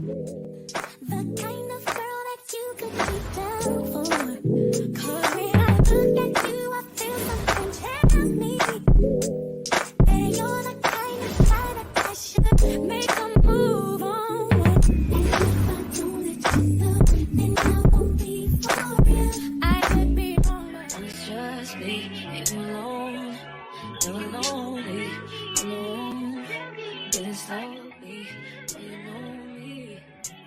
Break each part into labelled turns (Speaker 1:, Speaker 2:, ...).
Speaker 1: The kind of girl that you could be down for. 'Cause when I look at you, I feel something tells me that you're the kind of guy that I should make a move on. And if I don't let you know, then I won't be for real. I could be wrong, but it's just me. Ain't alone, never lonely, alone. Getting slowly, you know me,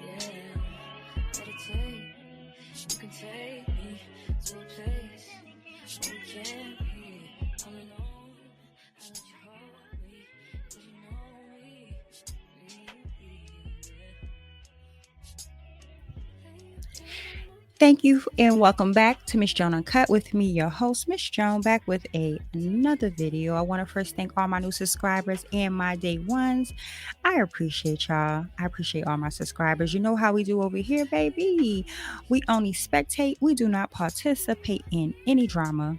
Speaker 1: yeah. Meditate, you can take me to a place where we can't be alone. I let you hold me, 'cause you know me.
Speaker 2: Thank you and welcome back to Miss Joan Uncut with me, your host, Miss Joan, back with another video. I want to first thank all my new subscribers and my day ones. I appreciate y'all. I appreciate all my subscribers. You know how we do over here, baby. We only spectate. We do not participate in any drama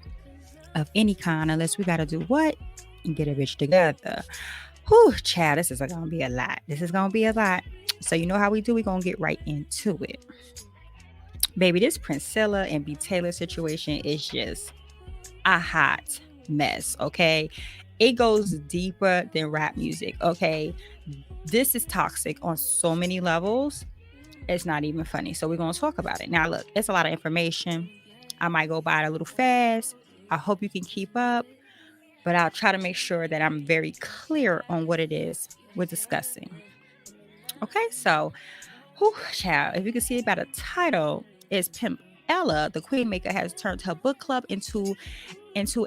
Speaker 2: of any kind unless we got to do what? And get a bitch together. Whew, child, this is going to be a lot. This is going to be a lot. So you know how we do. We're going to get right into it. Baby, this Pimpella and BTaylor situation is just a hot mess, okay? It goes deeper than rap music, okay? This is toxic on so many levels. It's not even funny. So we're going to talk about it. Now, look, it's a lot of information. I might go by it a little fast. I hope you can keep up, but I'll try to make sure that I'm very clear on what it is we're discussing. Okay, so, child, if you can see by the title, is Pimpella, the Queen Maker, has turned her book club into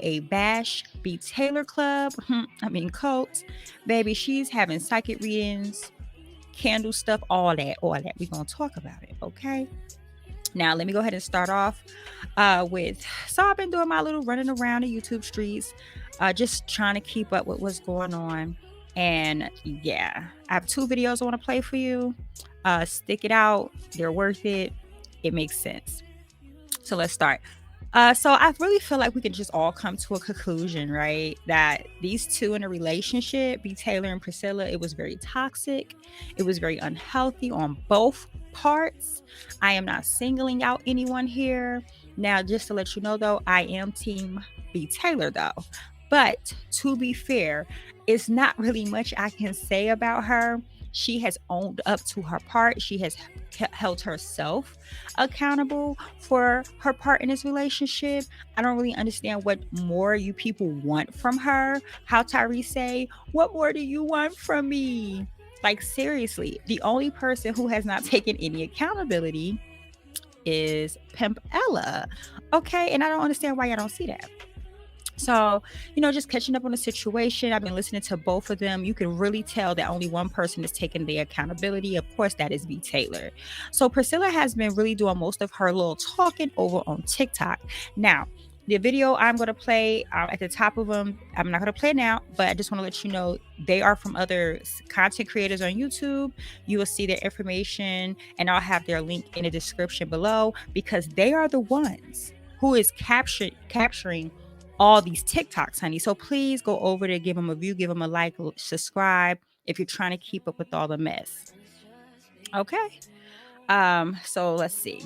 Speaker 2: a bash BTaylor club. Cult. Baby, she's having psychic readings, candle stuff, all that. We're going to talk about it, okay? Now, let me go ahead and start off so I've been doing my little running around the YouTube streets, just trying to keep up with what's going on. And yeah, I have 2 videos I want to play for you. Stick it out. They're worth it. It makes sense. So let's start. So I really feel like we can just all come to a conclusion, right? That these two in a relationship, BTaylor and Pimpella, it was very toxic. It was very unhealthy on both parts. I am not singling out anyone here. Now, just to let you know, though, I am team BTaylor, though. But to be fair, it's not really much I can say about her. She has owned up to her part. She has held herself accountable for her part in this relationship. I don't really understand what more you people want from her. How Tyrese say, what more do you want from me? Like, seriously, the only person who has not taken any accountability is Pimpella. Okay, and I don't understand why y'all don't see that. So, just catching up on the situation. I've been listening to both of them. You can really tell that only one person is taking the accountability. Of course, that is BTaylor. So Pimpella has been really doing most of her little talking over on TikTok. Now, the video I'm going to play at the top of them, I'm not going to play now, but I just want to let you know they are from other content creators on YouTube. You will see their information, and I'll have their link in the description below, because they are the ones who is capturing all these TikToks, honey. So please go over there, give them a view, give them a like, subscribe if you're trying to keep up with all the mess. Okay. So let's see.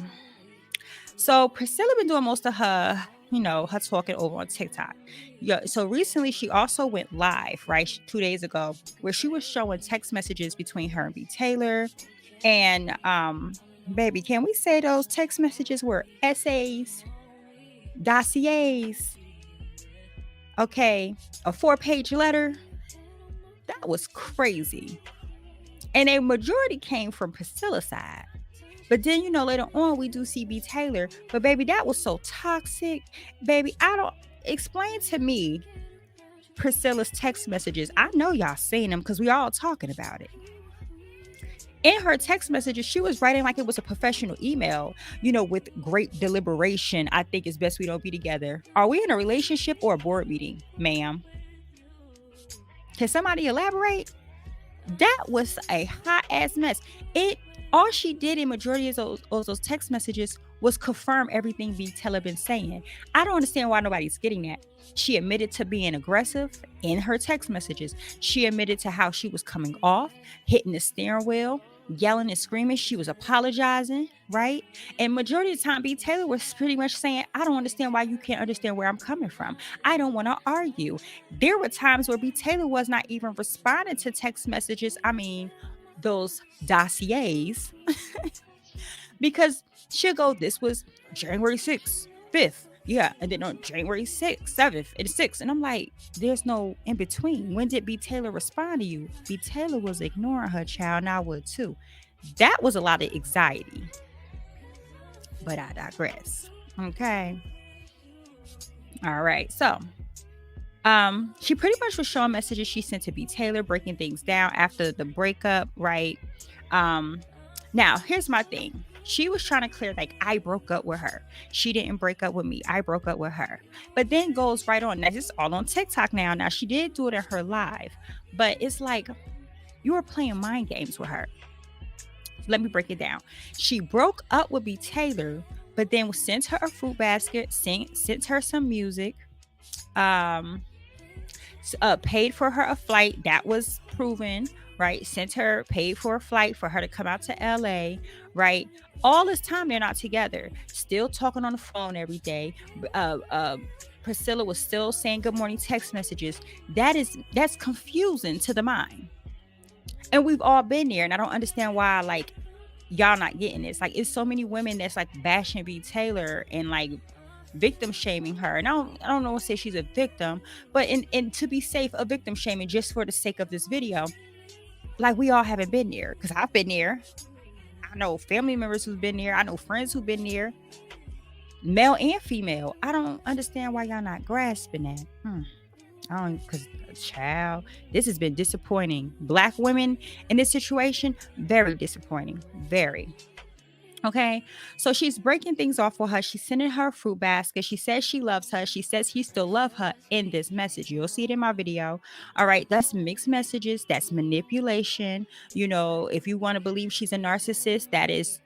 Speaker 2: So Pimpella been doing most of her, her talking over on TikTok. Yeah. So recently she also went live, right, 2 days ago, where she was showing text messages between her and BTaylor. And baby, can we say those text messages were essays, dossiers? Okay, a 4-page letter. That was crazy. And a majority came from Priscilla's side. But then, later on we do see BTaylor. But baby, that was so toxic. Baby, explain to me Priscilla's text messages. I know y'all seen them because we all talking about it. In her text messages, she was writing like it was a professional email, with great deliberation. I think it's best we don't be together. Are we in a relationship or a board meeting, ma'am? Can somebody elaborate? That was a hot ass mess. All she did in majority of those text messages was confirm everything BTaylor been saying. I don't understand why nobody's getting that. She admitted to being aggressive in her text messages. She admitted to how she was coming off, hitting the steering wheel, yelling and screaming. She was apologizing, right? And majority of the time, BTaylor was pretty much saying, I don't understand why you can't understand where I'm coming from. I don't want to argue. There were times where BTaylor was not even responding to text messages. I mean, those dossiers, because she'll go, this was January 6th, 5th. Yeah. And then on January 6th, 7th, and 6th. And I'm like, there's no in between. When did BTaylor respond to you? BTaylor was ignoring her child, and I would too. That was a lot of anxiety. But I digress. Okay. All right. So she pretty much was showing messages she sent to BTaylor, breaking things down after the breakup, right? Now here's my thing. She was trying to clear, like, I broke up with her. She didn't break up with me. I broke up with her. But then goes right on. Now, this is all on TikTok now. Now, she did do it in her live. But it's like, you were playing mind games with her. Let me break it down. She broke up with BTaylor, but then sent her a fruit basket, sent her some music, paid for her a flight. That was proven, right? Paid for a flight for her to come out to LA, right? All this time they're not together, still talking on the phone every day. Priscilla was still saying good morning text messages. That's confusing to the mind. And we've all been there, and I don't understand why, like, y'all not getting this. Like, it's so many women that's like bashing BTaylor and like victim shaming her. And I don't know what to say she's a victim, but and to be safe, a victim shaming just for the sake of this video. Like, we all haven't been there, because I've been there. I know family members who've been there. I know friends who've been there, male and female. I don't understand why y'all not grasping that. I don't, because child, this has been disappointing. Black women in this situation, very disappointing. Very. Okay, so she's breaking things off for her. She's sending her a fruit basket. She says she loves her. She says he still loves her in this message. You'll see it in my video. All right, that's mixed messages. That's manipulation. You know, if you want to believe she's a narcissist, that is,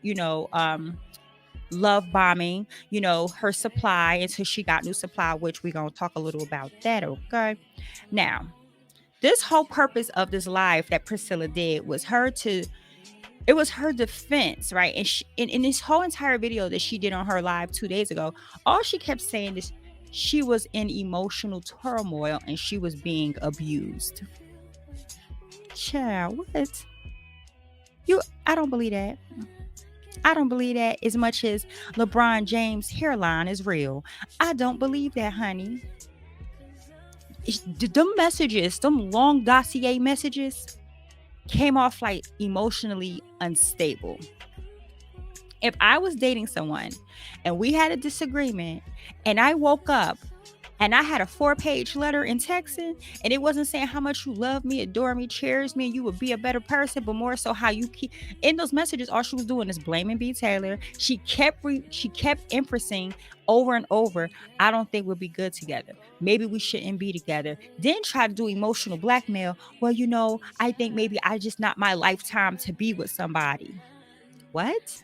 Speaker 2: love bombing, her supply until she got new supply, which we're going to talk a little about that. Okay, now, this whole purpose of this live that Priscilla did was it was her defense, right? And in this whole entire video that she did on her live 2 days ago, all she kept saying is she was in emotional turmoil and she was being abused. Child, what? I don't believe that. I don't believe that as much as LeBron James' hairline is real. I don't believe that, honey. Them messages, them long dossier messages, came off like emotionally unstable. If I was dating someone and we had a disagreement and I woke up and I had a 4-page letter in texting and it wasn't saying how much you love me, adore me, cherish me, and you would be a better person, but more so how you keep in those messages, all she was doing is blaming BTaylor. She kept emphasizing over and over, I don't think we'll be good together. Maybe we shouldn't be together. Then try to do emotional blackmail. Well, I think maybe I just not my lifetime to be with somebody. What?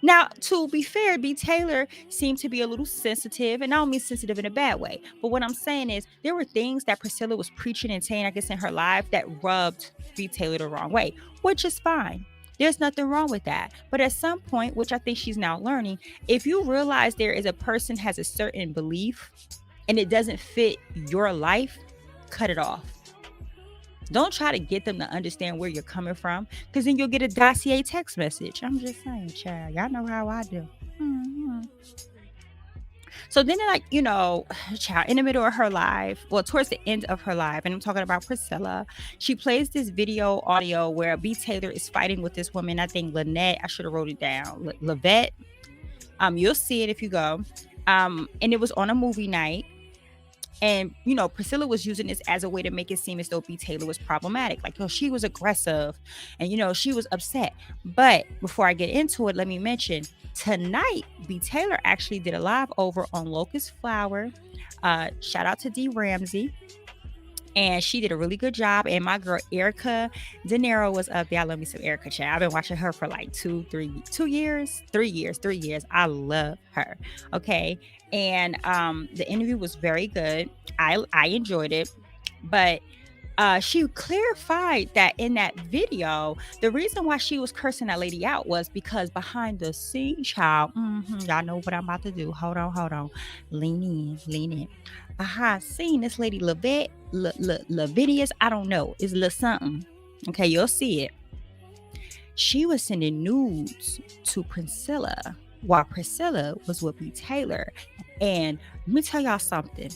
Speaker 2: Now, to be fair, BTaylor seemed to be a little sensitive, and I don't mean sensitive in a bad way. But what I'm saying is there were things that Priscilla was preaching and saying, I guess, in her life that rubbed BTaylor the wrong way, which is fine. There's nothing wrong with that. But at some point, which I think she's now learning, if you realize there is a person has a certain belief and it doesn't fit your life, cut it off. Don't try to get them to understand where you're coming from, because then you'll get a dossier text message. I'm just saying, child, y'all know how I do. So then, child, in the middle of her live, well, towards the end of her live, and I'm talking about Priscilla, she plays this video audio where BTaylor is fighting with this woman, I think Lynette, I should have wrote it down, Lavette. You'll see it if you go. And it was on a movie night. And, Priscilla was using this as a way to make it seem as though BTaylor was problematic. Like, she was aggressive and, she was upset. But before I get into it, let me mention tonight, BTaylor actually did a live over on Locust Flower. Shout out to D. Ramsey. And she did a really good job. And my girl, Erica De Niro, was up there. I love me some Erica, child. I've been watching her for like 3 years. I love her. Okay. And the interview was very good. I enjoyed it. But she clarified that in that video, the reason why she was cursing that lady out was because behind the scene, child, y'all know what I'm about to do. Hold on. Lean in. Behind scene, this lady Lavidius, I don't know, is something. Okay, you'll see it. She was sending nudes to Priscilla while Priscilla was with BTaylor. And let me tell y'all something.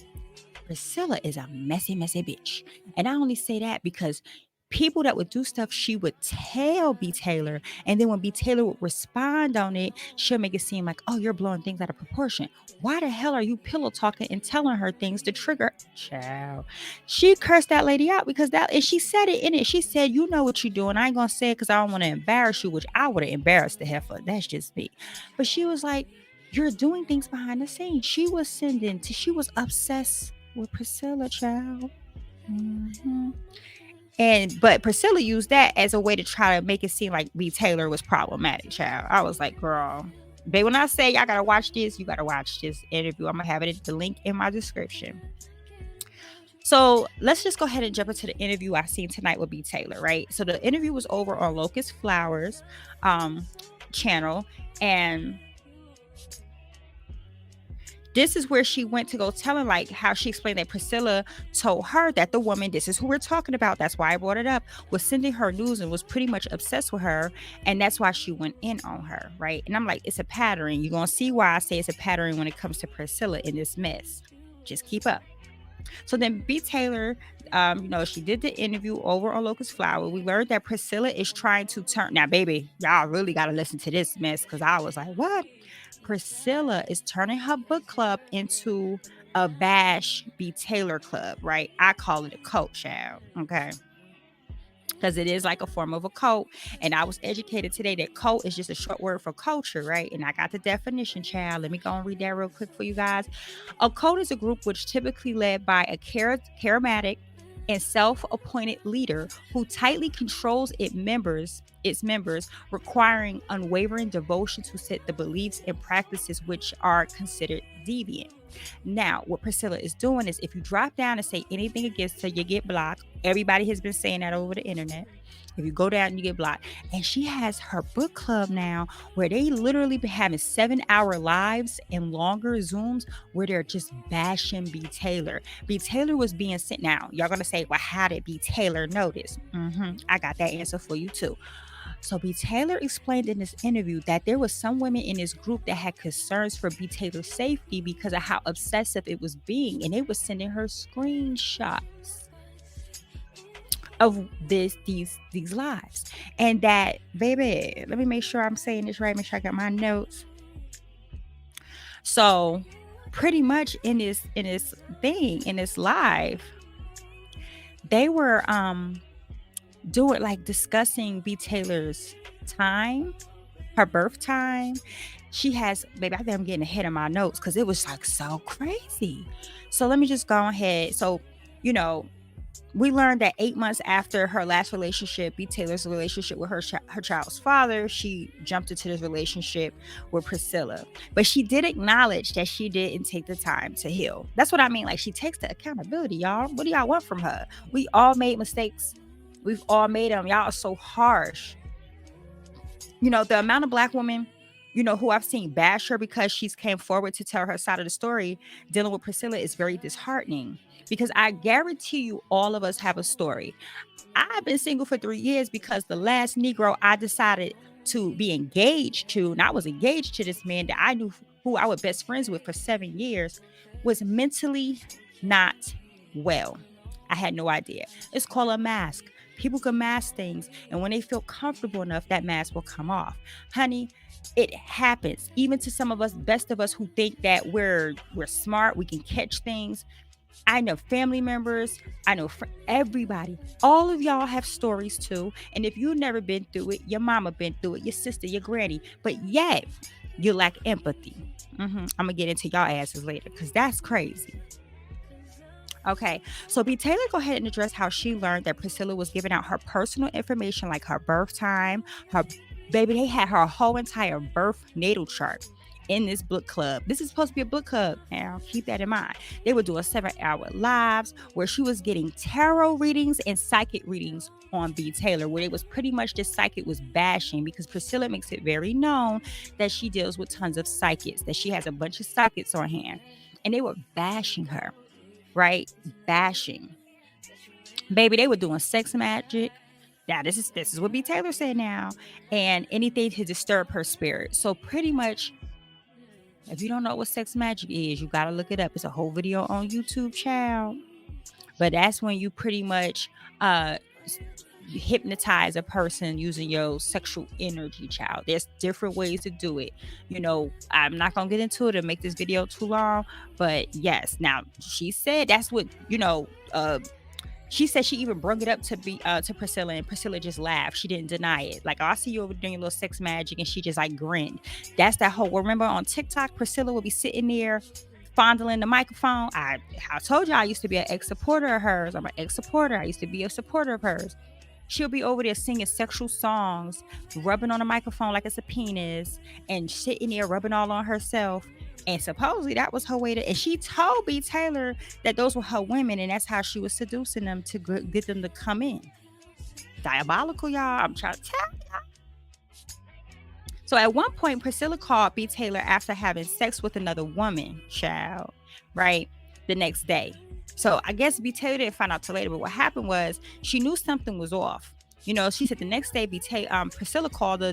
Speaker 2: Priscilla is a messy bitch. And I only say that because people that would do stuff, she would tell BTaylor. And then when BTaylor would respond on it, she'll make it seem like, oh, you're blowing things out of proportion. Why the hell are you pillow talking and telling her things to trigger? Child. She cursed that lady out because and she said it in it. She said, you know what you're doing. I ain't going to say it because I don't want to embarrass you, which I would have embarrassed the heifer. That's just me. But she was like, you're doing things behind the scenes. She was obsessed with Priscilla, child. But Priscilla used that as a way to try to make it seem like BTaylor was problematic, child. I was like, girl, babe, when I say y'all gotta watch this, you gotta watch this interview. I'm gonna have the link in my description. So let's just go ahead and jump into the interview I seen tonight with BTaylor, right? So the interview was over on Locust Flowers channel, and this is where she went to go telling like how she explained that Priscilla told her that the woman, this is who we're talking about, that's why I brought it up, was sending her news and was pretty much obsessed with her. And that's why she went in on her, right? And I'm like, it's a pattern. You're going to see why I say it's a pattern when it comes to Priscilla in this mess. Just keep up. So then BTaylor, she did the interview over on Locust Flower. We learned that Priscilla is trying to turn. Now, baby, y'all really got to listen to this mess because I was like, what? Priscilla is turning her book club into a bash BTaylor club, right? I call it a cult, child, okay? Because it is like a form of a cult. And I was educated today that cult is just a short word for culture, right? And I got the definition, child. Let me go and read that real quick for you guys. A cult is a group which typically led by a charismatic and self-appointed leader who tightly controls its members, requiring unwavering devotion to set the beliefs and practices which are considered deviant. Now, what Priscilla is doing is if you drop down and say anything against her, you get blocked. Everybody has been saying that over the internet. If you go down, you get blocked. And she has her book club now where they literally been having 7-hour lives and longer Zooms where they're just bashing BTaylor. BTaylor was being sent. Now, y'all going to say, well, how did BTaylor know this? I got that answer for you too. So BTaylor explained in this interview that there was some women in this group that had concerns for BTaylor's safety because of how obsessive it was being. And they were sending her screenshots of these lives. And that, baby, let me make sure I'm saying this right, make sure I got my notes. So pretty much in this live, they were doing like discussing BTaylor's time, her birth time. She has, baby, I think I'm getting ahead of my notes because it was like so crazy. So let me just go ahead. So, we learned that 8 months after her last relationship, BTaylor's relationship with her child's father, she jumped into this relationship with Priscilla. But she did acknowledge that she didn't take the time to heal. That's what I mean. Like, she takes the accountability, y'all. What do y'all want from her? We all made mistakes. We've all made them. Y'all are so harsh. The amount of Black women, who I've seen bash her because she's came forward to tell her side of the story dealing with Priscilla is very disheartening. Because I guarantee you all of us have a story. I've been single for 3 years because the last Negro I decided to be engaged to, and I was engaged to this man that I knew who I was best friends with for 7 years, was mentally not well. I had no idea. It's called a mask. People can mask things, and when they feel comfortable enough, that mask will come off. Honey, it happens. Even to some of us, best of us who think that we're smart, we can catch things. I know family members, I know everybody. All of y'all have stories too. And if you've never been through it, your mama been through it, your sister, your granny, but yet you lack empathy. I'm going to get into y'all asses later because that's crazy. Okay, so BTaylor go ahead and address how she learned that Priscilla was giving out her personal information like her birth time, her baby. They had her whole entire birth natal chart. in this book club. This is supposed to be a book club. Now, keep that in mind. They were doing 7-hour lives where she was getting tarot readings and psychic readings on BTaylor, where it was pretty much the psychic was bashing, because Priscilla makes it very known that she deals with tons of psychics, that she has a bunch of psychics on hand. And they were bashing her, right? Bashing. Baby, they were doing sex magic. Now, this is what BTaylor said now. And anything to disturb her spirit. So pretty much, if you don't know what sex magic is, you got to look it up. It's a whole video on YouTube, child. But that's when you pretty much hypnotize a person using your sexual energy, child. There's different ways to do it. You know, I'm not going to get into it and make this video too long. But yes, now she said that's what, you know, she said she even brought it up to Priscilla, and Priscilla just laughed. She didn't deny it. Like, oh, I see you over doing your little sex magic, and she just like grinned. That's that whole. Remember on TikTok, Priscilla would be sitting there fondling the microphone. I told you I used to be an ex-supporter of hers. I'm an ex-supporter. I used to be a supporter of hers. She'll be over there singing sexual songs, rubbing on the microphone like it's a penis, and sitting there rubbing all on herself. And supposedly that was her way to, and she told BTaylor that those were her women, and that's how she was seducing them to get them to come in. Diabolical, y'all. I'm trying to tell y'all. So at one point, Priscilla called BTaylor after having sex with another woman, child, right? The next day. So I guess BTaylor didn't find out till later, but what happened was she knew something was off. You know, she said the next day, Priscilla called her.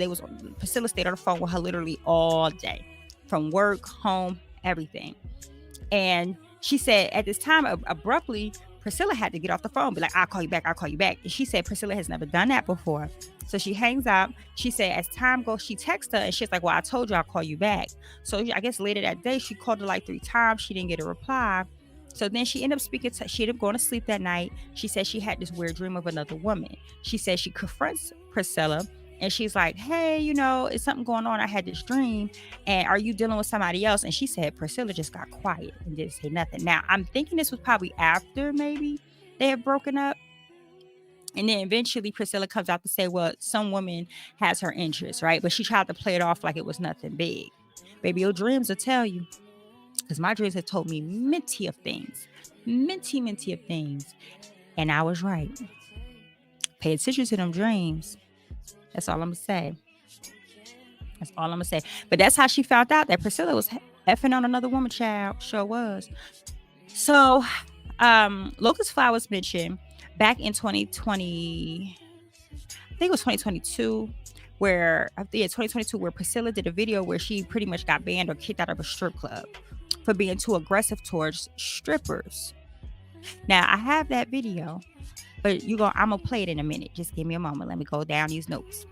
Speaker 2: Priscilla stayed on the phone with her literally all day, from work, home, everything. And she said at this time, abruptly, Priscilla had to get off the phone, be like, I'll call you back. And she said Priscilla has never done that before. So she hangs up. She said as time goes, she texts her, and she's like, well, I told you I'll call you back. So I guess later that day, she called her like 3 times. She didn't get a reply. So then she ended up she ended up going to sleep that night. She said she had this weird dream of another woman. She said she confronts Priscilla, and she's like, hey, you know, is something going on? I had this dream, and are you dealing with somebody else? And she said Priscilla just got quiet and didn't say nothing. Now, I'm thinking this was probably after maybe they had broken up. And then eventually Priscilla comes out to say, well, some woman has her interest, right? But she tried to play it off like it was nothing big. Baby, your dreams will tell you. Because my dreams have told me minty of things. And I was right. Pay attention to them dreams. That's all I'm going to say. But that's how she found out that Priscilla was effing on another woman, child. Sure was. So, Locust Flowers mentioned back in 2020, I think it was 2022, where Priscilla did a video where she pretty much got banned or kicked out of a strip club for being too aggressive towards strippers. Now, I have that video, but I'm gonna play it in a minute. Just give me a moment. Let me go down these notes.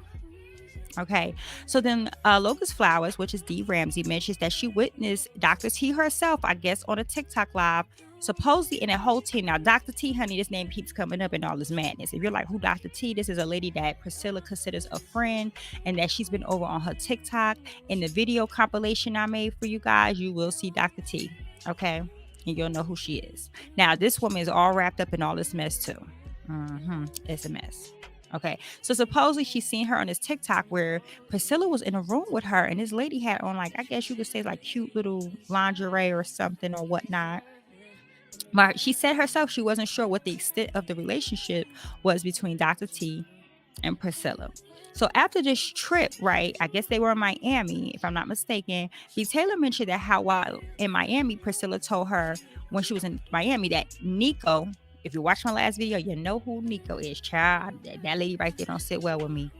Speaker 2: Okay, so then Locust Flowers, which is Dee Ramsey, mentions that she witnessed Dr. T herself, I guess, on a TikTok live, supposedly in a whole team. Now, Dr. T, honey, this name keeps coming up in all this madness. If you're like, who Dr. T? This is a lady that Priscilla considers a friend, and that she's been over on her TikTok. In the video compilation I made for you guys, you will see Dr. T, okay? And you'll know who she is. Now, this woman is all wrapped up in all this mess, too. It's a mess. Okay, so supposedly she's seen her on this TikTok where Priscilla was in a room with her, and this lady had on, like, I guess you could say like cute little lingerie or something or whatnot. But she said herself she wasn't sure what the extent of the relationship was between Dr. T and Priscilla. So after this trip, right, I guess they were in Miami, if I'm not mistaken, BTaylor mentioned that how while in Miami, Priscilla told her when she was in Miami that Nico, if you watch my last video, you know who Nico is, child. That lady right there don't sit well with me.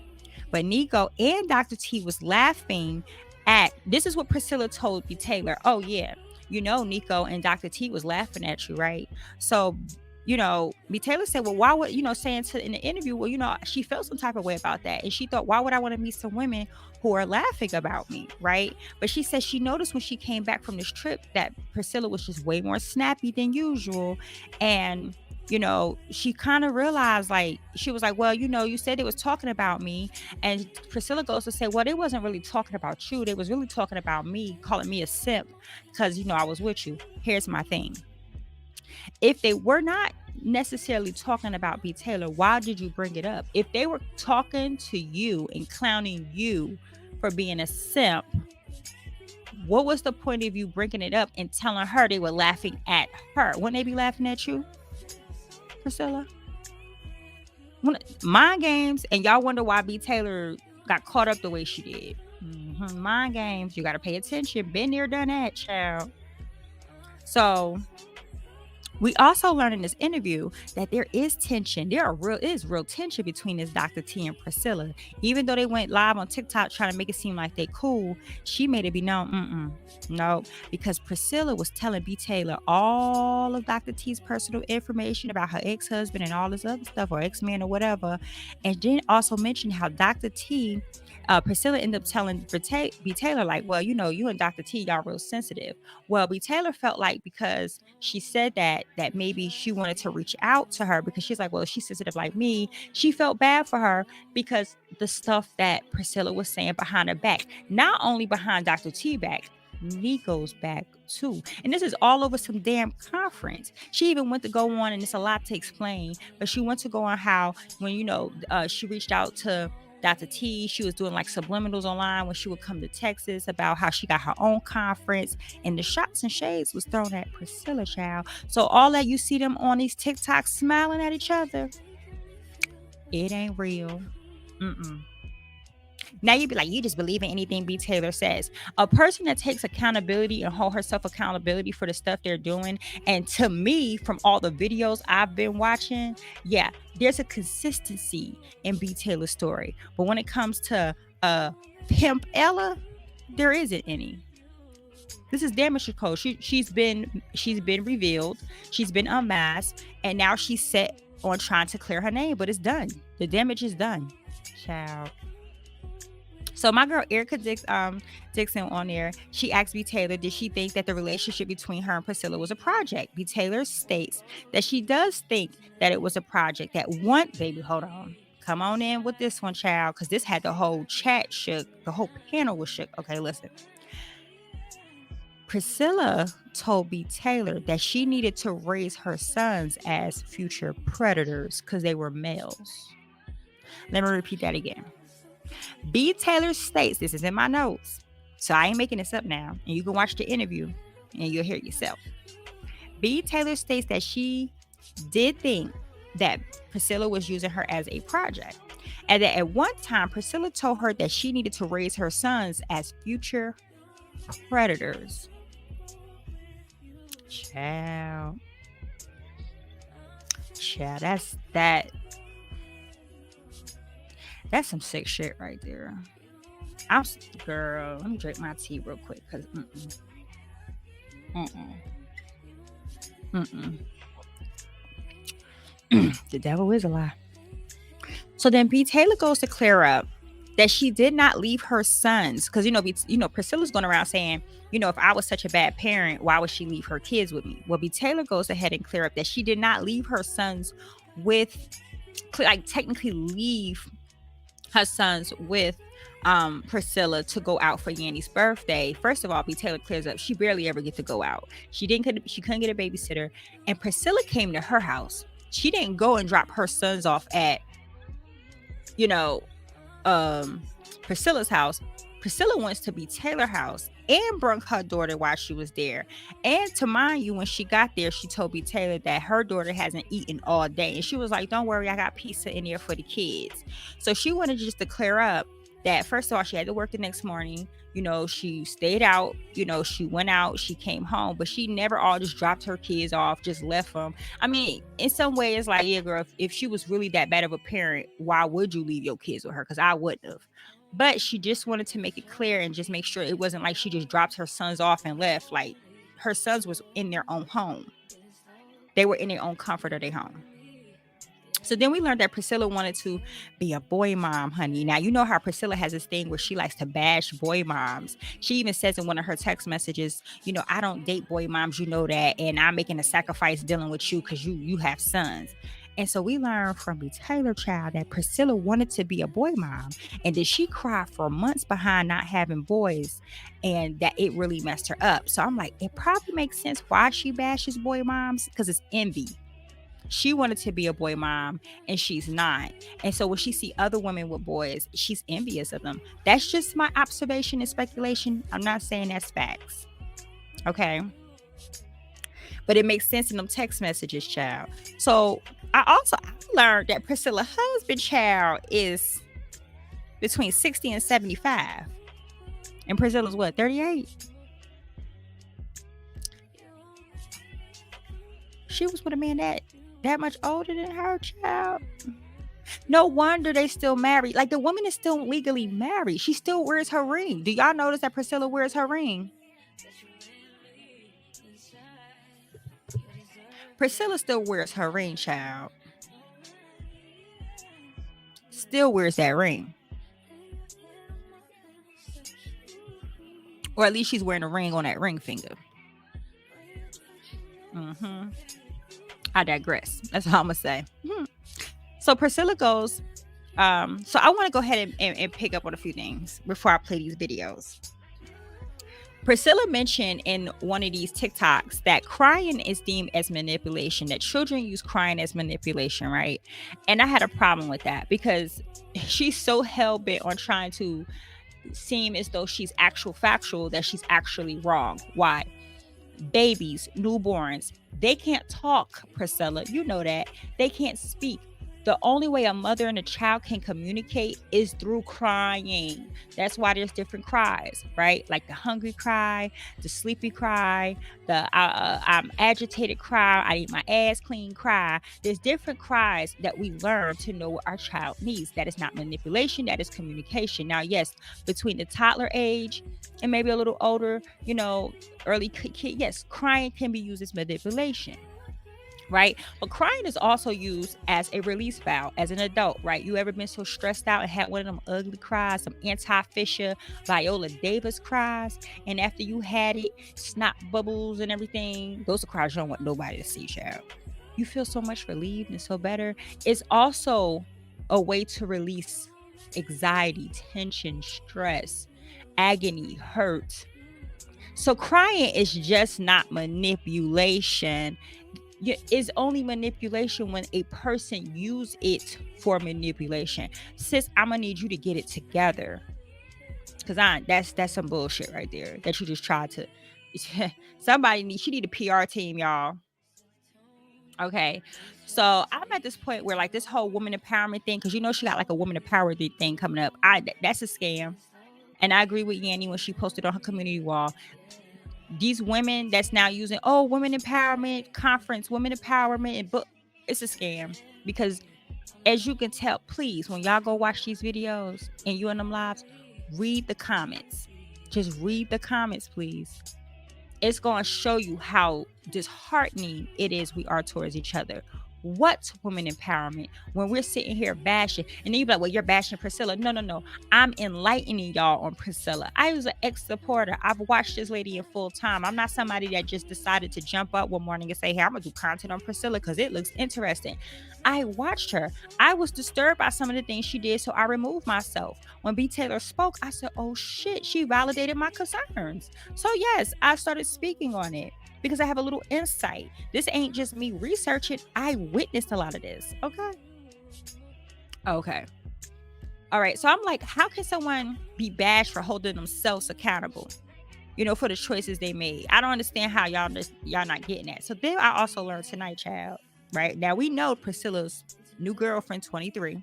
Speaker 2: But Nico and Dr. T was laughing at, this is what Priscilla told BTaylor. Oh, yeah, you know, Nico and Dr. T was laughing at you, right? So, you know, BTaylor said, well, why would, saying in the interview, well, she felt some type of way about that. And she thought, why would I want to meet some women who are laughing about me, right? But she said she noticed when she came back from this trip that Priscilla was just way more snappy than usual. And she kind of realized, like, she was like, well, you said it was talking about me. And Priscilla goes to say, well, they wasn't really talking about you. They was really talking about me, calling me a simp because, I was with you. Here's my thing. If they were not necessarily talking about BTaylor, why did you bring it up? If they were talking to you and clowning you for being a simp, what was the point of you bringing it up and telling her they were laughing at her? Wouldn't they be laughing at you, Priscilla? Mind games, and y'all wonder why BTaylor got caught up the way she did. Mind games, you got to pay attention. Been there, done that, child. So we also learned in this interview that there is tension. There is real tension between this Dr. T and Priscilla. Even though they went live on TikTok trying to make it seem like they cool, she made it be known, no, because Priscilla was telling BTaylor all of Dr. T's personal information about her ex-husband and all this other stuff, or ex-man or whatever, and then also mentioned how Dr. T, Priscilla ended up telling BTaylor, like, well, you know, you and Dr. T, y'all real sensitive. Well, BTaylor felt like because she said that maybe she wanted to reach out to her because she's like, well, she's sensitive like me. She felt bad for her because the stuff that Priscilla was saying behind her back, not only behind Dr. T back, Nico's back too. And this is all over some damn conference. She even went to go on, and it's a lot to explain, but she went to go on how when, you know, she reached out to Dr. T, she was doing like subliminals online when she would come to Texas about how she got her own conference, and the shots and shades was thrown at Priscilla, child. So all that you see them on these TikToks smiling at each other, it ain't real. Now you'd be like, you just believe in anything BTaylor says. A person that takes accountability and hold herself accountability for the stuff they're doing, and to me, from all the videos I've been watching, yeah, there's a consistency in BTaylor's story. But when it comes to Pimpella, there isn't any. This is damage control. She's been revealed, she's been unmasked, and now she's set on trying to clear her name, but it's done. The damage is done, child. So my girl Erica Dixon on there, she asked BTaylor, did she think that the relationship between her and Priscilla was a project? BTaylor states that she does think that it was a project. That one, baby, hold on. Come on in with this one, child, because this had the whole chat shook. The whole panel was shook. Okay, listen. Priscilla told BTaylor that she needed to raise her sons as future predators because they were males. Let me repeat that again. BTaylor states, this is in my notes, so I ain't making this up now, and you can watch the interview and you'll hear it yourself. BTaylor states that she did think that Priscilla was using her as a project, and that at one time Priscilla told her that she needed to raise her sons as future predators. Child, that's some sick shit right there. Girl, let me drink my tea real quick, because the devil is a lie. So then BTaylor goes to clear up that she did not leave her sons, because Priscilla's going around saying, if I was such a bad parent, why would she leave her kids with me? Well, BTaylor goes ahead and clear up that she did not leave her sons with, like, technically leave her sons with Priscilla to go out for Yanni's birthday. First of all, BTaylor clears up she barely ever get to go out. She couldn't get a babysitter, and Priscilla came to her house. She didn't go and drop her sons off at Priscilla's house. Priscilla wants to BTaylor house and brought her daughter while she was there. And to mind you, when she got there, she told BTaylor that her daughter hasn't eaten all day, and she was like, don't worry, I got pizza in there for the kids. So she wanted just to clear up that, first of all, she had to work the next morning. She stayed out, she went out, she came home, but she never all just dropped her kids off, just left them. I mean, in some way, it's like, yeah, girl, if she was really that bad of a parent, why would you leave your kids with her? Because I wouldn't have. But she just wanted to make it clear and just make sure it wasn't like she just dropped her sons off and left. Like, her sons was in their own home. They were in their own comfort of their home. So then we learned that Priscilla wanted to be a boy mom, honey. Now, you know how Priscilla has this thing where she likes to bash boy moms. She even says in one of her text messages, I don't date boy moms, you know that, and I'm making a sacrifice dealing with you because you have sons. And so we learned from BTaylor, child, that Priscilla wanted to be a boy mom, and that she cried for months behind not having boys, and that it really messed her up. So I'm like, it probably makes sense why she bashes boy moms, because it's envy. She wanted to be a boy mom and she's not. And so when she see other women with boys, she's envious of them. That's just my observation and speculation. I'm not saying that's facts. Okay. But it makes sense in them text messages, child. So I learned that Priscilla's husband, child, is between 60 and 75. And Priscilla's what, 38? She was with a man that much older than her, child. No wonder they still married. Like, the woman is still legally married. She still wears her ring. Do y'all notice that Priscilla wears her ring? Priscilla still wears her ring, child. Still wears that ring. Or at least she's wearing a ring on that ring finger. I digress. That's all I'm going to say. So Priscilla goes, so I want to go ahead and pick up on a few things before I play these videos. Priscilla mentioned in one of these TikToks that crying is deemed as manipulation, that children use crying as manipulation, right? And I had a problem with that because she's so hell-bent on trying to seem as though she's factual that she's actually wrong. Why? Babies, newborns, they can't talk, Priscilla. You know that. They can't speak. The only way a mother and a child can communicate is through crying. That's why there's different cries, right? Like the hungry cry, the sleepy cry, the I'm agitated cry, I need my ass clean cry. There's different cries that we learn to know what our child needs. That is not manipulation, that is communication. Now, yes, between the toddler age and maybe a little older, early kid, yes, crying can be used as manipulation. Right? But crying is also used as a release valve as an adult, right? You ever been so stressed out and had one of them ugly cries, some Fisher, Viola Davis cries, and after you had it, snot bubbles and everything, those are cries you don't want nobody to see, child. You feel so much relieved and so better. It's also a way to release anxiety, tension, stress, agony, hurt. So crying is just not manipulation. Is only manipulation when a person use it for manipulation. Sis, I'm gonna need you to get it together, because that's some bullshit right there that you just tried to. She need a PR team, y'all. Okay, so I'm at this point where like this whole woman empowerment thing, because she got like a woman empowerment thing coming up. That's a scam, and I agree with Yanni when she posted on her community wall. These women that's now using women empowerment conference, women empowerment and book, it's a scam. Because as you can tell, please, when y'all go watch these videos and you in them lives, read the comments. Just read the comments, please. It's going to show you how disheartening it is we are towards each other. What's women empowerment when we're sitting here bashing? And then you're like, well, you're bashing Priscilla. No. I'm enlightening y'all on Priscilla. I was an ex-supporter. I've watched this lady in full time. I'm not somebody that just decided to jump up one morning and say, hey, I'm going to do content on Priscilla because it looks interesting. I watched her. I was disturbed by some of the things she did, so I removed myself. When BTaylor spoke, I said, oh shit, she validated my concerns. So yes, I started speaking on it, because I have a little insight. This ain't just me researching. I witnessed a lot of this. Okay. All right. So I'm like, how can someone be bashed for holding themselves accountable, for the choices they made? I don't understand how y'all not getting that. So then I also learned tonight, child, right? Now we know Priscilla's new girlfriend, 23.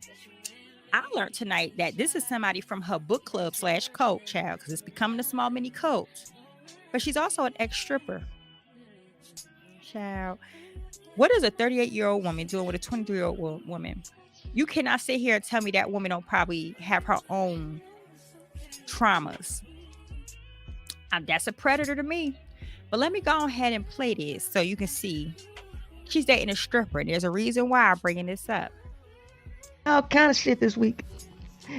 Speaker 2: I learned tonight that this is somebody from her book club / cult, child, because it's becoming a small mini cult. But she's also an ex-stripper. Child, what is a 38-year-old woman doing with a 23-year-old woman? You cannot sit here and tell me that woman don't probably have her own traumas. That's a predator to me. But let me go ahead and play this so you can see. She's dating a stripper, and there's a reason why I'm bringing this up.
Speaker 3: All kind of shit this week.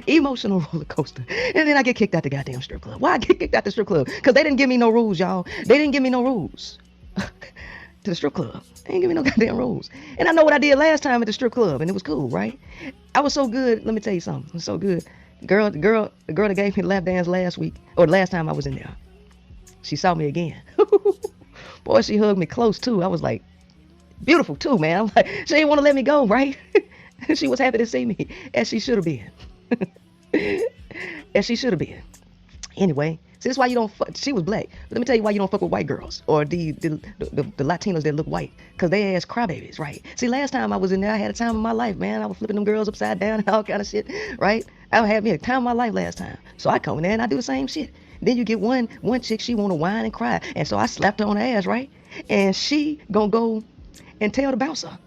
Speaker 3: Emotional roller coaster. And then I get kicked out the goddamn strip club. Why I get kicked out the strip club? Because they didn't give me no rules, y'all. They didn't give me no rules. To the strip club. They ain't give me no goddamn rules. And I know what I did last time at the strip club, and it was cool, right? I was so good. Let me tell you something. It was so good. The girl that gave me the lap dance last week, or the last time I was in there, she saw me again. Boy, she hugged me close too. I was like, Beautiful too, man. I'm like, she didn't want to let me go, right? She was happy to see me, as she should have been. As she should have been. Anyway, so this is why you don't fuck. She was black. But let me tell you why you don't fuck with white girls or the Latinos that look white. Because they ass crybabies, right? See, last time I was in there, I had a time of my life, man. I was flipping them girls upside down and all kind of shit, right? I had me a time of my life last time. So I come in there and I do the same shit. Then you get one chick, she want to whine and cry. And so I slapped her on the ass, right? And she gonna go and tell the bouncer.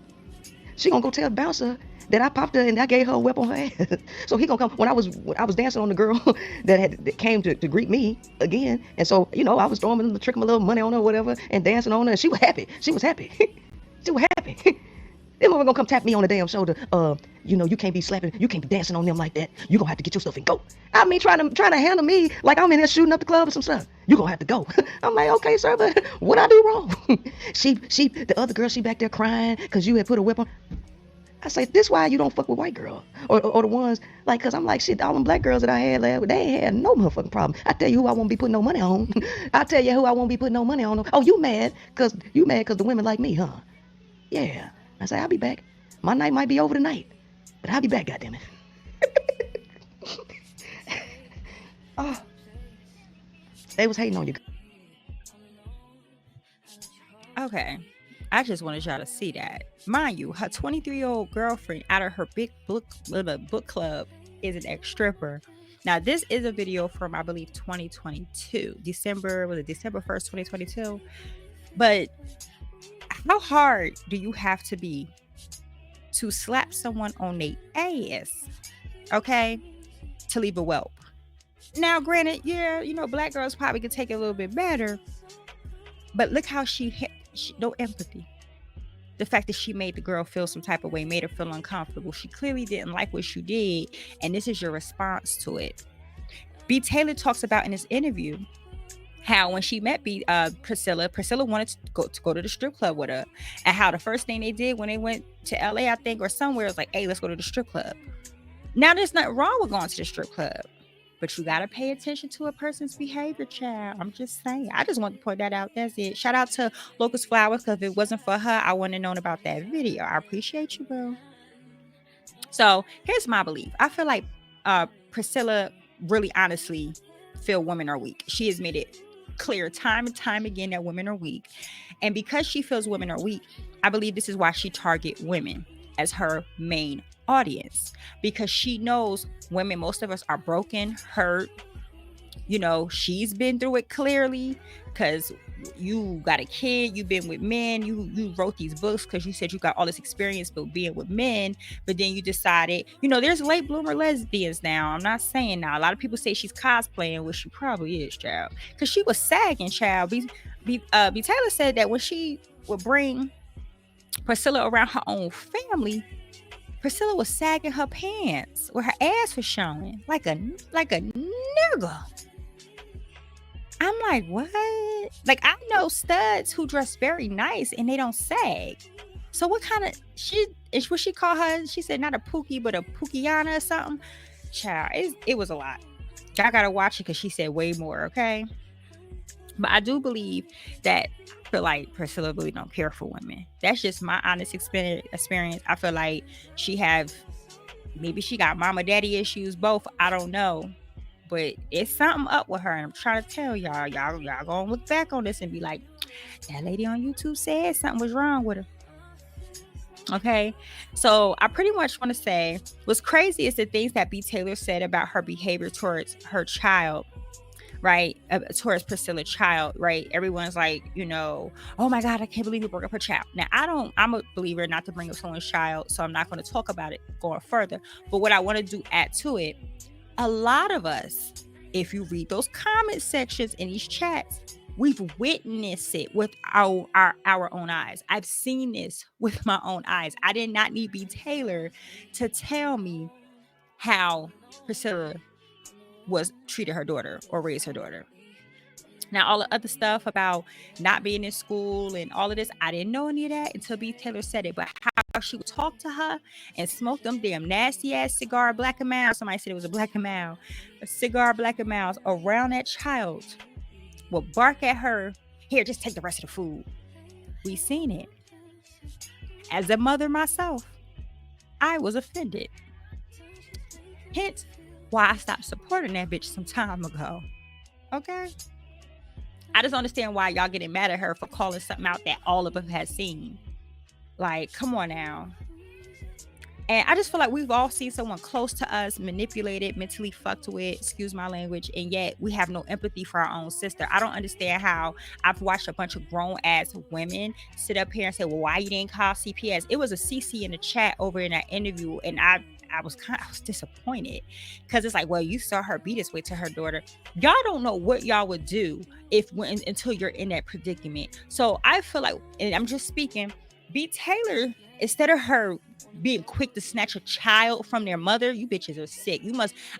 Speaker 3: She gonna go tell the bouncer that I popped her and I gave her a whip on her ass. So he gonna come when I was dancing on the girl that came to greet me again. And so, you know, I was throwing the trick my little money on her or whatever and dancing on her. And she was happy. She was happy. She was happy. Then mother gonna come tap me on the damn shoulder. You know, you can't be slapping, you can't be dancing on them like that. You gonna have to get your stuff and go. I mean, trying to handle me like I'm in there shooting up the club or some stuff. You gonna have to go. I'm like, okay, sir, but what I do wrong? The other girl, she back there crying because you had put a whip on. I say, this why you don't fuck with white girls or the ones like, cause I'm like, shit, all them black girls that I had last, they ain't had no motherfucking problem. I tell you who I won't be putting no money on. I tell you who I won't be putting no money on. Oh, you mad? Cause the women like me, huh? Yeah. I say, I'll be back. My night might be over tonight, but I'll be back, goddammit. Oh, they was hating on you.
Speaker 2: Okay. I just wanted y'all to see that. Mind you, her 23-year-old girlfriend out of her big book club is an ex-stripper. Now, this is a video from, I believe, 2022. December 1st, 2022? But how hard do you have to be to slap someone on their ass, okay, to leave a whelp? Now, granted, yeah, you know, black girls probably could take it a little bit better, but look how she no empathy. The fact that she made the girl feel some type of way, made her feel uncomfortable. She clearly didn't like what you did, and this is your response to it. BTaylor talks about in this interview how when she met Priscilla wanted to go to the strip club with her, and how the first thing they did when they went to LA, I think, or somewhere, was like, hey, let's go to the strip club. Now, there's nothing wrong with going to the strip club, but you got to pay attention to a person's behavior, child. I'm just saying. I just want to point that out. That's it. Shout out to Locust Flowers, because if it wasn't for her, I wouldn't have known about that video. I appreciate you, bro. So here's my belief. I feel like Priscilla really honestly feel women are weak. She has made it clear time and time again that women are weak. And because she feels women are weak, I believe this is why she target women as her main audience, because she knows women, most of us are broken, hurt. You know, she's been through it clearly, because you got a kid, you've been with men, you wrote these books because you said you got all this experience with being with men, but then you decided, you know, there's late bloomer lesbians now. I'm not saying now. A lot of people say she's cosplaying, which she probably is, child, because she was sagging, child. BTaylor said that when she would bring Priscilla around her own family, Priscilla was sagging her pants where her ass was showing like a nigga. I'm like, what? Like, I know studs who dress very nice and they don't sag. So what kind of what she call her? She said not a pookie, but a pookiana or something. Child, it was a lot. Y'all gotta watch it because she said way more, okay? But I do believe that I feel like Priscilla really don't care for women. That's just my honest experience. I feel like maybe she got mama daddy issues, both. I don't know. But it's something up with her. And I'm trying to tell y'all gonna look back on this and be like, that lady on YouTube said something was wrong with her. Okay. So I pretty much want to say what's crazy is the things that BTaylor said about her behavior towards her child. Right, towards Priscilla's child, right? Everyone's like, you know, oh my God, I can't believe you broke up her child. Now, I'm a believer not to bring up someone's child, so I'm not going to talk about it going further. But what I want to do, add to it, a lot of us, if you read those comment sections in these chats, we've witnessed it with our own eyes. I've seen this with my own eyes. I did not need BTaylor to tell me how Priscilla was treated her daughter or raised her daughter. Now, all the other stuff about not being in school and all of this, I didn't know any of that until BTaylor said it. But how she would talk to her and smoke them damn nasty ass cigar Black and Mild. Somebody said it was a Black and Mild. A cigar Black and Mild around that child, would bark at her. Here, just take the rest of the food. We seen it. As a mother myself, I was offended. Hence why I stopped supporting that bitch some time ago. Okay? I just understand why y'all getting mad at her for calling something out that all of us has seen. Like, come on now. And I just feel like we've all seen someone close to us manipulated, mentally fucked with, excuse my language, and yet we have no empathy for our own sister. I don't understand how I've watched a bunch of grown-ass women sit up here and say, well, why you didn't call CPS? It was a CC in the chat over in that interview, and I was disappointed because it's like, well, you saw her be this way to her daughter. Y'all don't know what y'all would do until you're in that predicament. So I feel like, and I'm just speaking, BTaylor, instead of her being quick to snatch a child from their mother, you bitches are sick.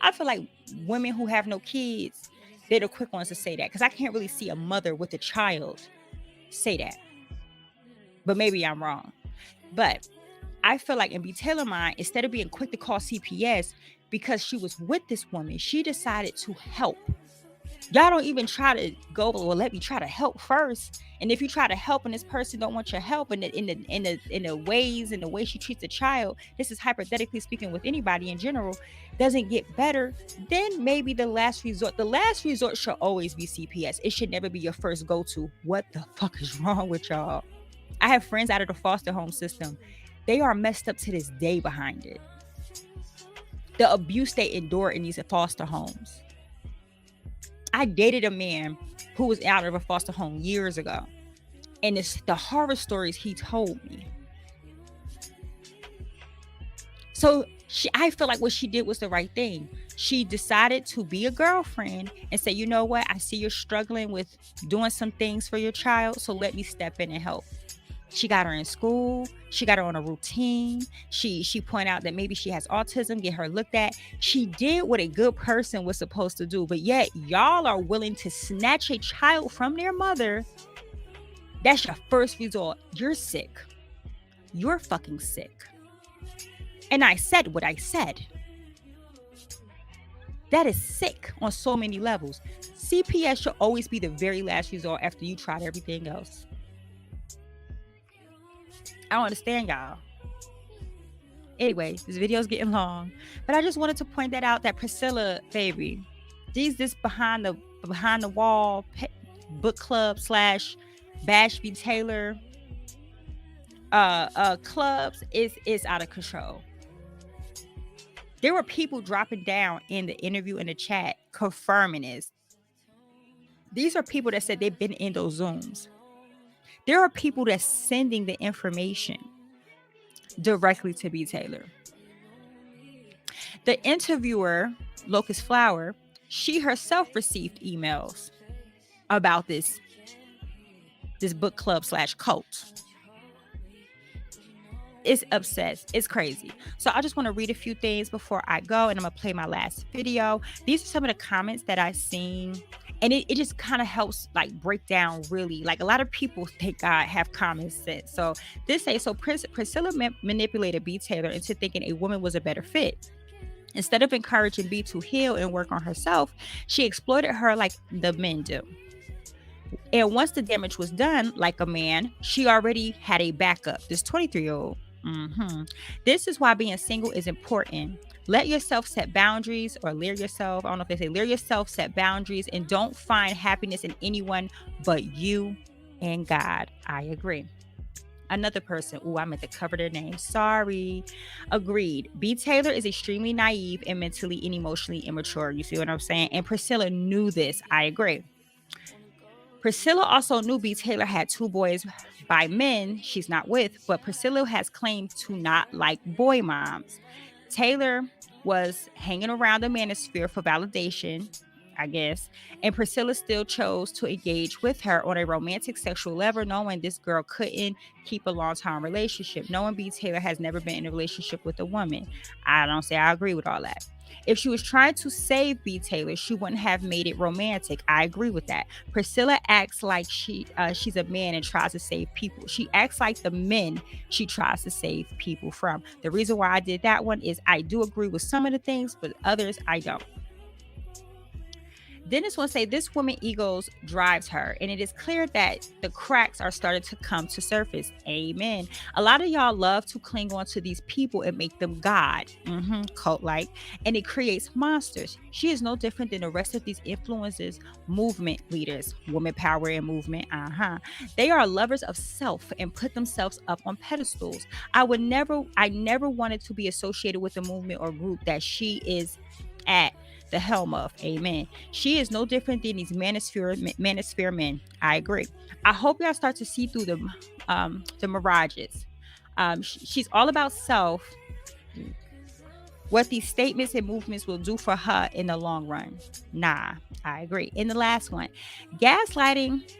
Speaker 2: I feel like women who have no kids, they're the quick ones to say that, because I can't really see a mother with a child say that. But maybe I'm wrong. But I feel like in BTaylor mind, instead of being quick to call CPS because she was with this woman, she decided to help. Y'all don't even try to go, well, let me try to help first. And if you try to help and this person don't want your help in the ways and the way she treats the child, this is hypothetically speaking with anybody in general, doesn't get better, then maybe the last resort should always be CPS. It should never be your first go-to. What the fuck is wrong with y'all? I have friends out of the foster home system. They are messed up to this day behind it. The abuse they endure in these foster homes. I dated a man who was out of a foster home years ago, and it's the horror stories he told me. So I feel like what she did was the right thing. She decided to be a girlfriend and say, you know what? I see you're struggling with doing some things for your child, so let me step in and help. She got her in school. She got her on a routine. She pointed out that maybe she has autism, get her looked at. She did what a good person was supposed to do, but yet y'all are willing to snatch a child from their mother. That's your first resort. You're sick. You're fucking sick. And I said what I said. That is sick on so many levels. CPS should always be the very last resort after you tried everything else. I don't understand y'all. Anyway, this video is getting long, but I just wanted to point that out, that Priscilla, baby, this behind the wall book club / Bash BTaylor clubs is out of control. There were people dropping down in the interview in the chat confirming this. These are people that said they've been in those Zooms. There are people that's sending the information directly to BTaylor. The interviewer, Locust Flower, she herself received emails about this book club / cult. It's obsessed. It's crazy. So I just want to read a few things before I go, and I'm going to play my last video. These are some of the comments that I've seen. And it just kind of helps like break down really, like a lot of people, thank God, have common sense. So this says, so Priscilla manipulated BTaylor into thinking a woman was a better fit. Instead of encouraging B to heal and work on herself, she exploited her like the men do. And once the damage was done, like a man, she already had a backup, this 23-year-old. This is why being single is important. Let yourself set boundaries, or lear yourself. I don't know if they say lear yourself, set boundaries, and don't find happiness in anyone but you and God. I agree. Another person, I meant to cover their name. Sorry. Agreed. BTaylor is extremely naive and mentally and emotionally immature. You see what I'm saying? And Priscilla knew this. I agree. Priscilla also knew BTaylor had 2 boys by men she's not with, but Priscilla has claimed to not like boy moms. Taylor was hanging around the manosphere for validation, I guess, and Priscilla still chose to engage with her on a romantic sexual level, knowing this girl couldn't keep a long-term relationship. Knowing BTaylor has never been in a relationship with a woman. I don't say I agree with all that. If she was trying to save BTaylor, she wouldn't have made it romantic. I agree with that. Priscilla acts like she's a man and tries to save people. She acts like the men she tries to save people from. The reason why I did that one is I do agree with some of the things, but others I don't. Then this one say this woman egos drives her, and it is clear that the cracks are starting to come to surface. Amen. A lot of y'all love to cling on to these people and make them God, cult-like, and it creates monsters. She is no different than the rest of these influencers, movement leaders, woman power and movement. They are lovers of self and put themselves up on pedestals. I never wanted to be associated with a movement or group that she is at the helm of. Amen. She is no different than these manosphere men. I agree. I hope y'all start to see through the mirages. She's all about self, what these statements and movements will do for her in the long run. Nah, I agree. And the last one, gaslighting,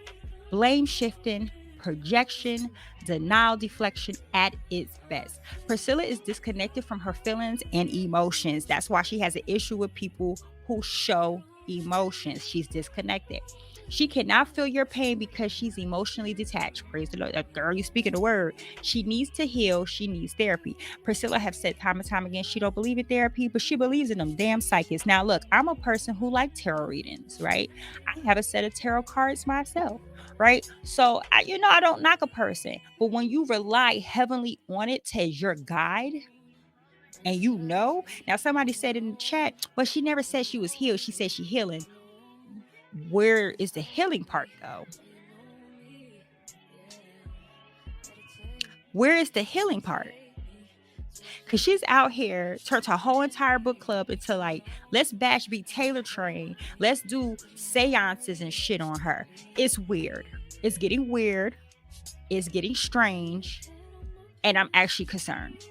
Speaker 2: blame shifting, projection, denial, deflection at its best. Priscilla is disconnected from her feelings and emotions. That's why she has an issue with people who show emotions. She's disconnected. She cannot feel your pain because she's emotionally detached. Praise the Lord. Girl, you speaking the word. She needs to heal. She needs therapy. Priscilla have said time and time again, she don't believe in therapy, but she believes in them damn psychics. Now, look, I'm a person who like tarot readings, right? I have a set of tarot cards myself, right? So, I don't knock a person, but when you rely heavily on it as your guide, and now somebody said in the chat, well, she never said she was healed. She said she healing. Where is the healing part though? Where is the healing part? Because she's out here, turned her whole entire book club into like, let's bash BTaylor train. Let's do seances and shit on her. It's weird. It's getting weird. It's getting strange. And I'm actually concerned.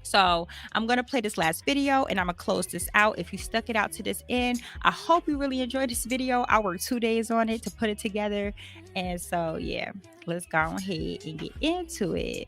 Speaker 2: So I'm going to play this last video and I'm going to close this out. If you stuck it out to this end, I hope you really enjoyed this video. I worked 2 days on it to put it together. And so, yeah, let's go ahead and get into it.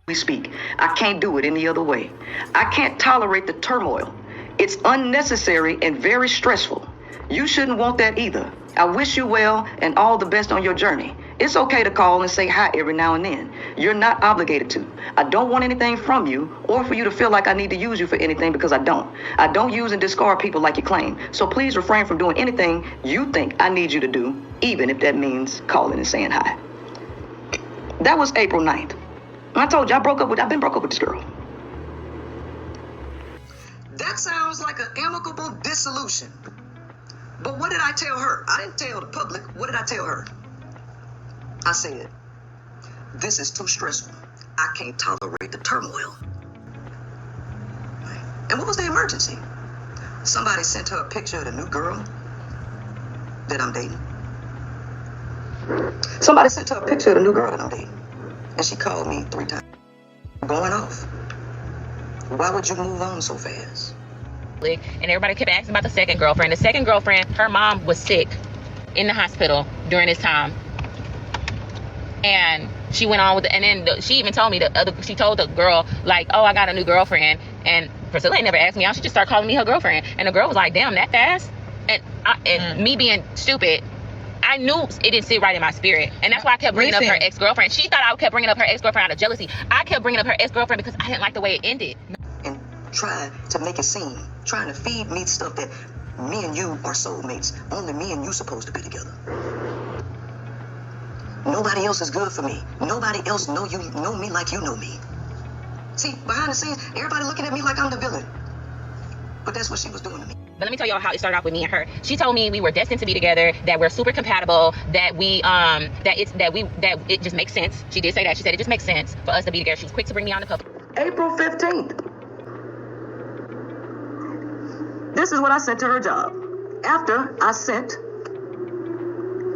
Speaker 3: We speak. I can't do it any other way. I can't tolerate the turmoil. It's unnecessary and very stressful. You shouldn't want that either. I wish you well and all the best on your journey. It's okay to call and say hi every now and then. You're not obligated to. I don't want anything from you or for you to feel like I need to use you for anything because I don't. I don't use and discard people like you claim. So please refrain from doing anything you think I need you to do, even if that means calling and saying hi. That was April 9th. I told you I've been broke up with this girl. That sounds like an amicable dissolution. But what did I tell her? I didn't tell the public. What did I tell her? I said, this is too stressful. I can't tolerate the turmoil. And what was the emergency? Somebody sent her a picture of the new girl that I'm dating. Somebody sent her a picture of the new girl that I'm dating. And she called me 3 times. Going off. Why would you move on so fast?
Speaker 4: And everybody kept asking about the second girlfriend. The second girlfriend, her mom was sick in the hospital during this time. And she went on with it. And then she even told me she told the girl, like, oh, I got a new girlfriend. And Priscilla ain't never asked me out. She just started calling me her girlfriend. And the girl was like, damn, that fast? And me being stupid, I knew it didn't sit right in my spirit. And that's why I kept bringing up her ex-girlfriend. She thought I kept bringing up her ex-girlfriend out of jealousy. I kept bringing up her ex-girlfriend because I didn't like the way it ended.
Speaker 3: And try to make it seem, trying to feed me stuff that me and you are soulmates. Only me and you supposed to be together. Nobody else is good for me. Nobody else know me like you know me. See, behind the scenes, everybody looking at me like I'm the villain. But that's what she was doing to me.
Speaker 4: But let me tell y'all how it started off with me and her. She told me we were destined to be together, that we're super compatible, that it just makes sense. She did say that. She said it just makes sense for us to be together. She was quick to bring me on the public.
Speaker 3: April 15th. This is what I sent to her job. After I sent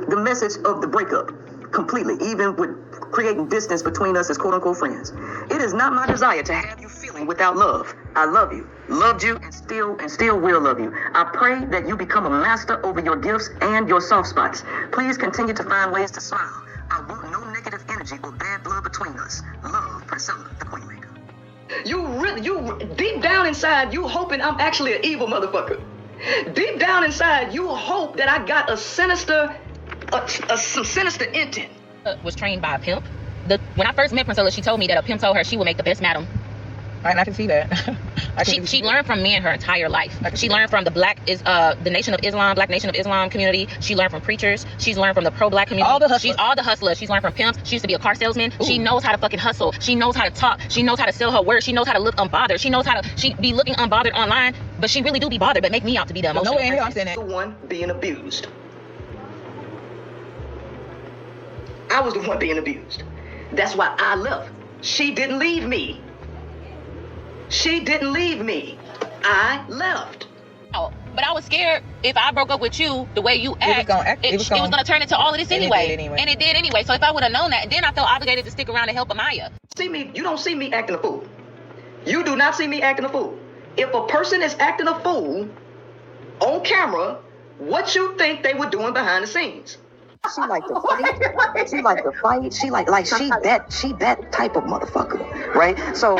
Speaker 3: the message of the breakup completely, even with creating distance between us as quote-unquote friends. It is not my desire to have you feeling without love. I love you, loved you, and still will love you. I pray that you become a master over your gifts and your soft spots. Please continue to find ways to smile. I want no negative energy or bad blood between us. Love, Priscilla, the Queenmaker. You deep down inside, you hoping I'm actually an evil motherfucker. Deep down inside, you hope that I got some sinister intent.
Speaker 4: Was trained by a pimp. When I first met Priscilla, she told me that a pimp told her she would make the best madam
Speaker 5: I can see that.
Speaker 4: She learned from men her entire life. She learned from the the Nation of Islam, Black Nation of Islam community. She learned from preachers. She's learned from the pro-black community.
Speaker 5: All the hustlers.
Speaker 4: She's all the hustlers. She's learned from pimps. She used to be a car salesman. Ooh. She knows how to fucking hustle. She knows how to talk. She knows how to sell her words. She knows how to look unbothered. She knows how to she be looking unbothered online, but she really do be bothered, but make me out to be the emotional
Speaker 5: person. I'm saying that.
Speaker 3: The one being abused. I was the one being abused. That's why I left. She didn't leave me. She didn't leave me. I left.
Speaker 4: Oh, but I was scared if I broke up with you the way you act, it was going to turn into all of this anyway. And it did anyway. So if I would have known that, then I felt obligated to stick around and help Amaya.
Speaker 3: See me, you don't see me acting a fool. You do not see me acting a fool. If a person is acting a fool on camera, what you think they were doing behind the scenes? She like to fight. She like to fight. She like she that type of motherfucker, right? So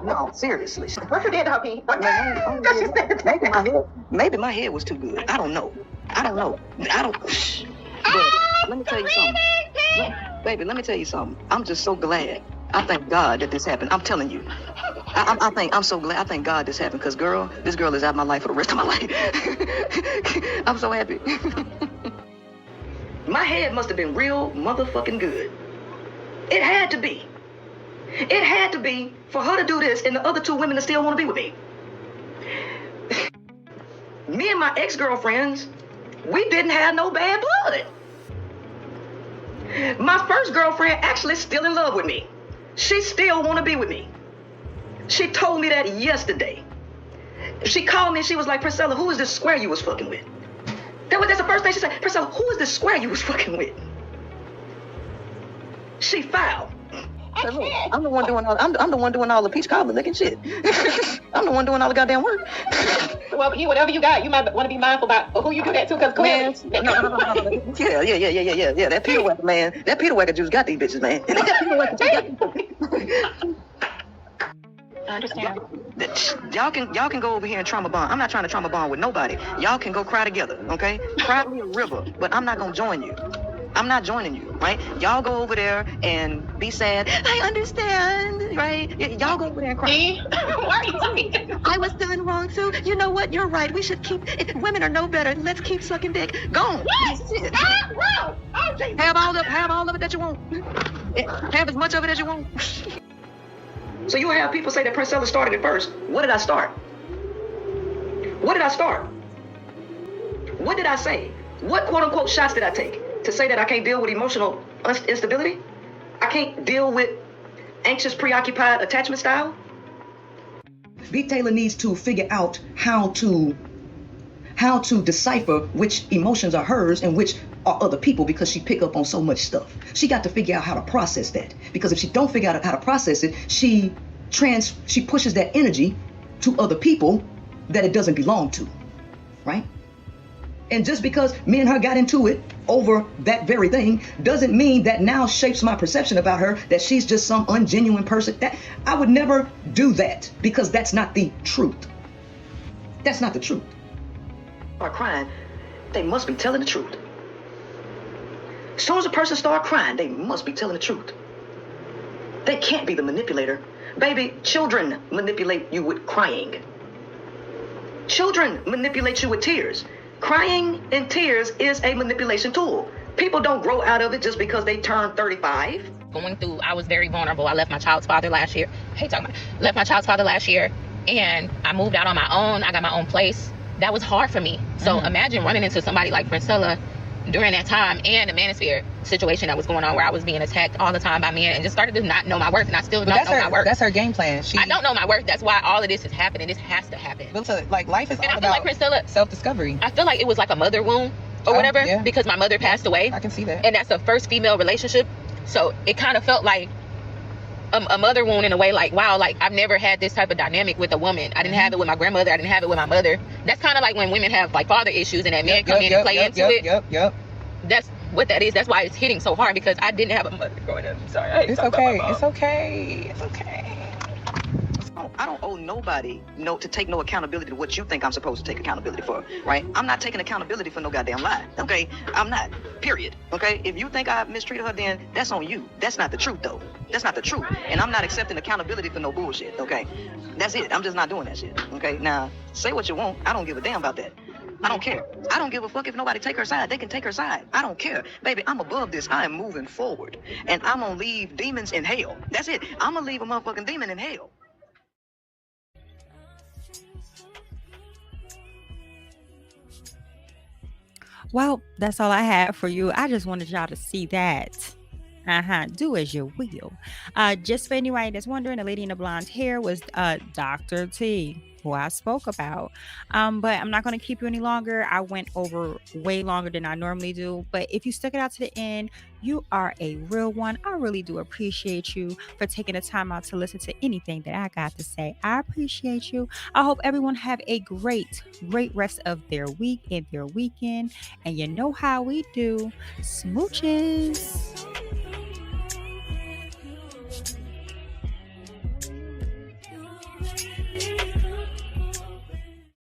Speaker 3: no, seriously.
Speaker 5: What you did, Hoppy?
Speaker 3: Maybe my head was too good. I don't know. But let me tell you something. Baby, let me tell you something. I'm just so glad. I thank God that this happened. I'm telling you. I'm so glad. I thank God this happened because, girl, this girl is out of my life for the rest of my life. I'm so happy. My head must have been real motherfucking good. It had to be. It had to be for her to do this and the other two women to still want to be with me. Me and my ex-girlfriends, we didn't have no bad blood. My first girlfriend actually still in love with me. She still want to be with me. She told me that yesterday. She called me and she was like, Priscilla, who is this square you was fucking with? That's the first thing she said. Priscilla, who is this square you was fucking with? She foul. I'm the one doing all. I'm the one doing all the peach cobbler licking shit. I'm the one doing all the goddamn work.
Speaker 5: Well, whatever you got, you might want to be mindful about who you do that to, because
Speaker 3: man, no. Yeah. That Peter Whacker, man. That Peter Whacker juice got these bitches, man. That Peter Whacker juice got these bitches.
Speaker 5: I understand.
Speaker 3: Y'all can go over here and trauma bond. I'm not trying to trauma bond with nobody. Y'all can go cry together, okay? Cry me a river, but I'm not gonna join you. I'm not joining you, right? Y'all go over there and be sad. I understand, right? Y'all go over there and cry.
Speaker 5: Why are you talking?
Speaker 3: I was done wrong too. You know what? You're right. We should keep. Women are no better. Let's keep sucking dick. Go on. Have all of it that you want. Have as much of it as you want. So you have people say that Priscilla started it first. What did I start? What did I start? What did I say? What quote-unquote shots did I take to say that I can't deal with emotional instability? I can't deal with anxious, preoccupied attachment style? BTaylor needs to figure out how to decipher which emotions are hers and which are other people, because she pick up on so much stuff. She got to figure out how to process that, because if she don't figure out how to process it, she pushes that energy to other people that it doesn't belong to, right? And just because me and her got into it over that very thing doesn't mean that now shapes my perception about her, that she's just some ungenuine person. That I would never do that, because that's not the truth. That's not the truth. Are crying, they must be telling the truth. As soon as a person starts crying, they must be telling the truth. They can't be the manipulator. Baby, children manipulate you with crying. Children manipulate you with tears. Crying and tears is a manipulation tool. People don't grow out of it just because they turn 35.
Speaker 4: I was very vulnerable. I left my child's father last year. Left my child's father last year, and I moved out on my own. I got my own place. That was hard for me. So imagine running into somebody like Priscilla during that time, and the manosphere situation that was going on, where I was being attacked all the time by men, and just started to not know my worth, and I still don't know my worth.
Speaker 5: That's her game plan.
Speaker 4: I don't know my worth. That's why all of this is happening. This has to happen.
Speaker 5: Like, life is all about
Speaker 4: like Priscilla,
Speaker 5: self-discovery.
Speaker 4: I feel like it was like a mother wound or whatever, because my mother passed away.
Speaker 5: I can see that.
Speaker 4: And that's the first female relationship. So it kind of felt like a mother wound in a way, like, wow, like I've never had this type of dynamic with a woman. I didn't have it with my grandmother. I didn't have it with my mother. That's kind of like when women have like father issues and that men come in and play into it. That's what that is. That's why it's hitting so hard, because I didn't have a mother growing up. I'm sorry.
Speaker 5: It's okay. It's okay. It's okay.
Speaker 3: I don't owe nobody to take no accountability to what you think I'm supposed to take accountability for, right? I'm not taking accountability for no goddamn lie, okay? I'm not, period, okay? If you think I mistreated her, then that's on you. That's not the truth, though. That's not the truth. And I'm not accepting accountability for no bullshit, okay? That's it. I'm just not doing that shit, okay? Now, say what you want. I don't give a damn about that. I don't care. I don't give a fuck if nobody take her side. They can take her side. I don't care. Baby, I'm above this. I am moving forward. And I'm going to leave demons in hell. That's it. I'm going to leave a motherfucking demon in hell.
Speaker 2: Well, that's all I have for you. I just wanted y'all to see that. Do as you will. Just for anybody that's wondering, the lady in the blonde hair was Dr. T, who I spoke about. But I'm not going to keep you any longer. I went over way longer than I normally do. But if you stuck it out to the end, you are a real one. I really do appreciate you for taking the time out to listen to anything that I got to say. I appreciate you. I hope everyone have a great rest of their week and their weekend. And you know how we do. Smooches.